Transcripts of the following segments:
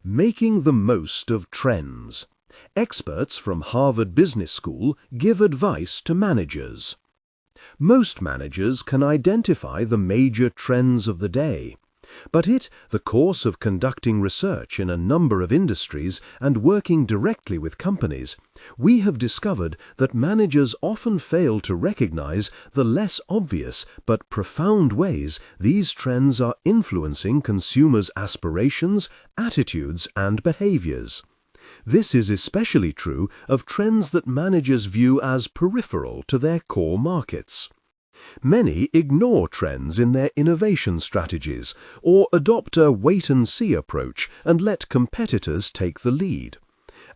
Making the most of trends. Experts from Harvard Business School give advice to managers. Most managers can identify the major trends of the day. But in the course of conducting research in a number of industries and working directly with companies, we have discovered that managers often fail to recognize the less obvious but profound ways these trends are influencing consumers' aspirations, attitudes, and behaviors. This is especially true of trends that managers view as peripheral to their core markets. Many ignore trends in their innovation strategies or adopt a wait-and-see approach and let competitors take the lead.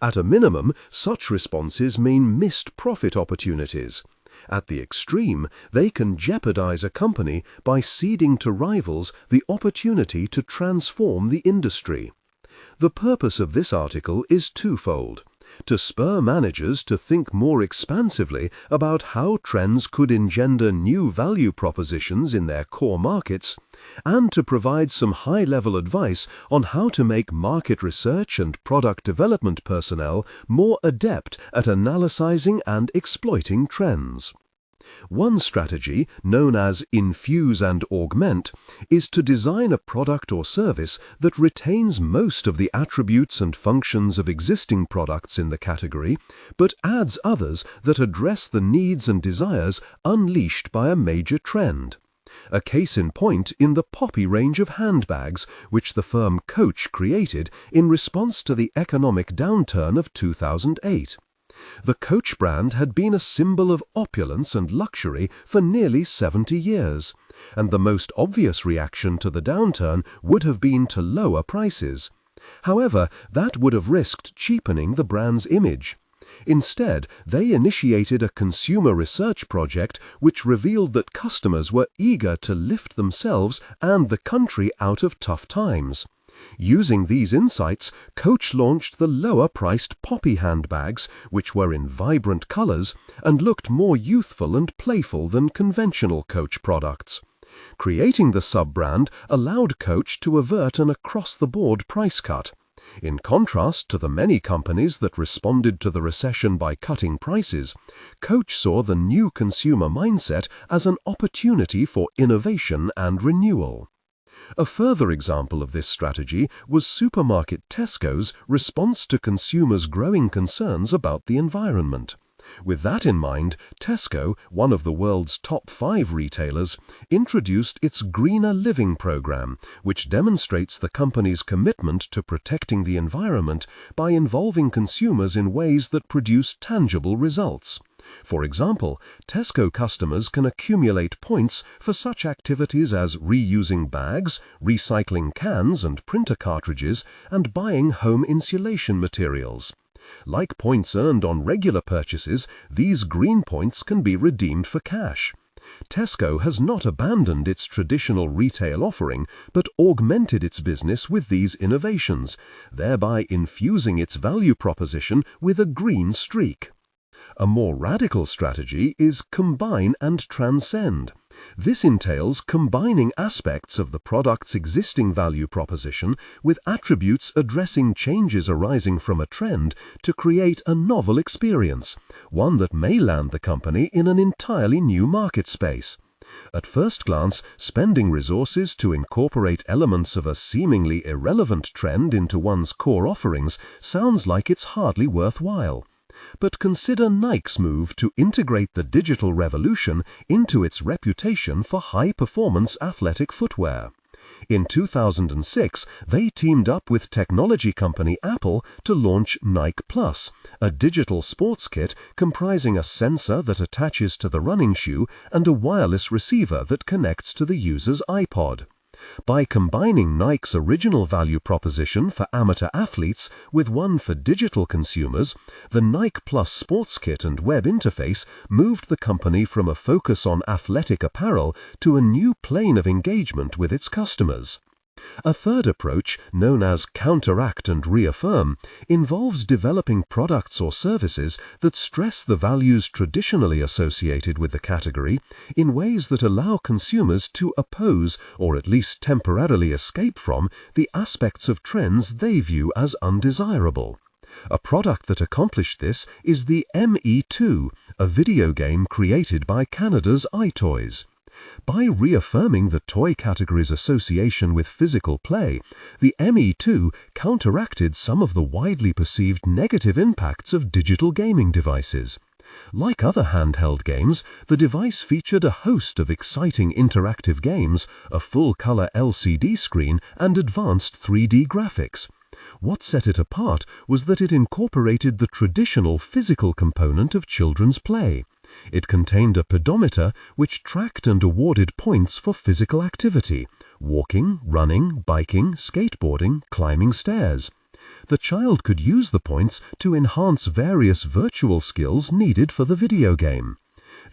At a minimum, such responses mean missed profit opportunities. At the extreme, they can jeopardize a company by ceding to rivals the opportunity to transform the industry. The purpose of this article is twofold: to spur managers to think more expansively about how trends could engender new value propositions in their core markets, and to provide some high-level advice on how to make market research and product development personnel more adept at analyzing and exploiting trends. One strategy, known as Infuse and Augment, is to design a product or service that retains most of the attributes and functions of existing products in the category, but adds others that address the needs and desires unleashed by a major trend. A case in point in the Poppy range of handbags, which the firm Coach created in response to the economic downturn of 2008. The Coach brand had been a symbol of opulence and luxury for nearly 70 years, and the most obvious reaction to the downturn would have been to lower prices. However, that would have risked cheapening the brand's image. Instead, they initiated a consumer research project which revealed that customers were eager to lift themselves and the country out of tough times. Using these insights, Coach launched the lower-priced Poppy handbags, which were in vibrant colors and looked more youthful and playful than conventional Coach products. Creating the sub-brand allowed Coach to avert an across-the-board price cut. In contrast to the many companies that responded to the recession by cutting prices, Coach saw the new consumer mindset as an opportunity for innovation and renewal. A further example of this strategy was supermarket Tesco's response to consumers' growing concerns about the environment. With that in mind, Tesco, one of the world's top 5 retailers, introduced its Greener Living program, which demonstrates the company's commitment to protecting the environment by involving consumers in ways that produce tangible results. For example, Tesco customers can accumulate points for such activities as reusing bags, recycling cans and printer cartridges, and buying home insulation materials. Like points earned on regular purchases, these green points can be redeemed for cash. Tesco has not abandoned its traditional retail offering, but augmented its business with these innovations, thereby infusing its value proposition with a green streak. A more radical strategy is combine and transcend. This entails combining aspects of the product's existing value proposition with attributes addressing changes arising from a trend to create a novel experience, one that may land the company in an entirely new market space. At first glance, spending resources to incorporate elements of a seemingly irrelevant trend into one's core offerings sounds like it's hardly worthwhile. But consider Nike's move to integrate the digital revolution into its reputation for high-performance athletic footwear. In 2006, they teamed up with technology company Apple to launch Nike+, a digital sports kit comprising a sensor that attaches to the running shoe and a wireless receiver that connects to the user's iPod. By combining Nike's original value proposition for amateur athletes with one for digital consumers, the Nike+ sports kit and web interface moved the company from a focus on athletic apparel to a new plane of engagement with its customers. A third approach, known as Counteract and Reaffirm, involves developing products or services that stress the values traditionally associated with the category in ways that allow consumers to oppose, or at least temporarily escape from, the aspects of trends they view as undesirable. A product that accomplished this is the ME2, a video game created by Canada's iToys. By reaffirming the toy category's association with physical play, the ME2 counteracted some of the widely perceived negative impacts of digital gaming devices. Like other handheld games, the device featured a host of exciting interactive games, a full-color LCD screen, and advanced 3D graphics. What set it apart was that it incorporated the traditional physical component of children's play. It contained a pedometer which tracked and awarded points for physical activity: walking, running, biking, skateboarding, climbing stairs. The child could use the points to enhance various virtual skills needed for the video game.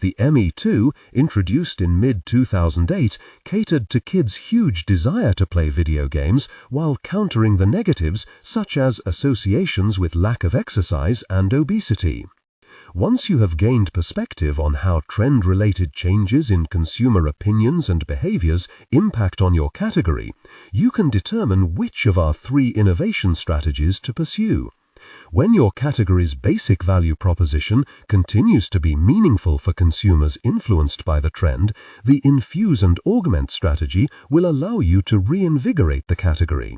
The ME2, introduced in mid-2008, catered to kids' huge desire to play video games while countering the negatives such as associations with lack of exercise and obesity. Once you have gained perspective on how trend-related changes in consumer opinions and behaviors impact on your category, you can determine which of our 3 innovation strategies to pursue. When your category's basic value proposition continues to be meaningful for consumers influenced by the trend, the Infuse and Augment strategy will allow you to reinvigorate the category.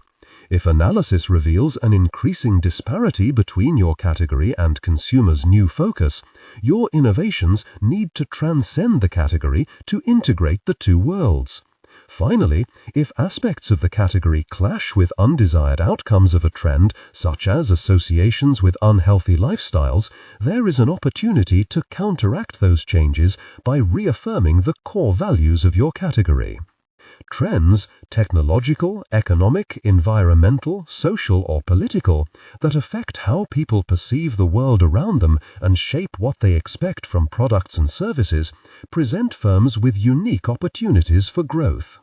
If analysis reveals an increasing disparity between your category and consumers' new focus, your innovations need to transcend the category to integrate the 2 worlds. Finally, if aspects of the category clash with undesired outcomes of a trend, such as associations with unhealthy lifestyles, there is an opportunity to counteract those changes by reaffirming the core values of your category. Trends, technological, economic, environmental, social, or political, that affect how people perceive the world around them and shape what they expect from products and services, present firms with unique opportunities for growth.